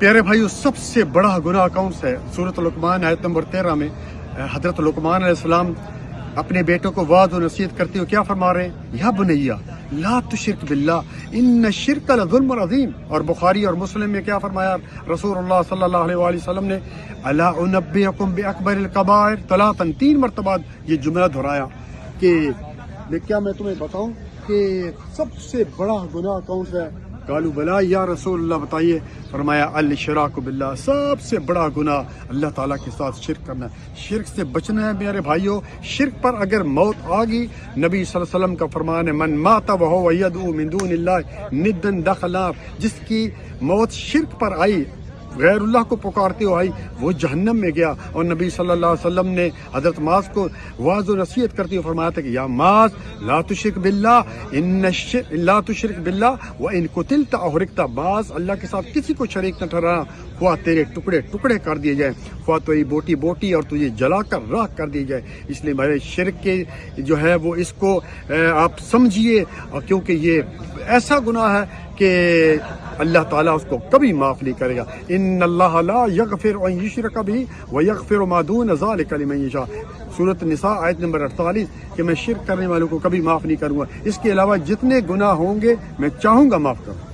پیارے بھائیو، سب سے بڑا گناہ کون سا ہے؟ سورۃ لقمان آیت نمبر 13 میں حضرت لقمان علیہ السلام اپنے بیٹوں کو وعظ و نصیحت کرتے ہوئے کیا فرما رہے ہیں؟ یا بنیا لا تشرک باللہ ان الشرک لظلم عظیم۔ اور بخاری اور مسلم میں کیا فرمایا رسول اللہ صلی اللہ علیہ وآلہ وسلم نے؟ الا انبئکم باکبر الکبائر ثلاثا، 3 مرتبہ یہ جملہ دہرایا کہ کیا میں تمہیں بتاؤں کہ سب سے بڑا گناہ کون سا ہے؟ قالوا بلا یا رسول اللہ، بتائیے۔ فرمایا الاشراک باللہ، سب سے بڑا گناہ اللہ تعالیٰ کے ساتھ شرک کرنا ہے۔ شرک سے بچنا ہے میرے بھائیوں۔ شرک پر اگر موت آ گئی، نبی صلی اللہ علیہ وسلم کا فرمان ہے من مات وهو يدعو من دون اللہ ندا دخل النار، جس کی موت شرک پر آئی، غیر اللہ کو پکارتے ہوئے آئی، وہ جہنم میں گیا۔ اور نبی صلی اللہ علیہ وسلم نے حضرت معاذ کو وعظ و نصیحت کرتے ہوئے فرمایا تھا کہ یا معاذ لا تشرک باللہ لا تشرک باللہ وان قتلت او حرقت، معاذ اللہ کے ساتھ کسی کو شریک نہ ٹھہرانا، خواہ تیرے ٹکڑے ٹکڑے کر دیے جائیں، خواہ تیری بوٹی بوٹی اور تجھے جلا کر راکھ کر دی جائے۔ اس لیے میرے شرک کے جو ہے وہ اس کو آپ سمجھیے، کیونکہ یہ ایسا گناہ ہے کہ اللہ تعالیٰ اس کو کبھی معاف نہیں کرے گا۔ ان اللہ لا یغفر ان یشرک بہ ویغفر ما دون ذلک لمن یشاء، سورۃ النساء آیت نمبر 48، کہ میں شرک کرنے والوں کو کبھی معاف نہیں کروں گا، اس کے علاوہ جتنے گناہ ہوں گے میں چاہوں گا معاف کروں۔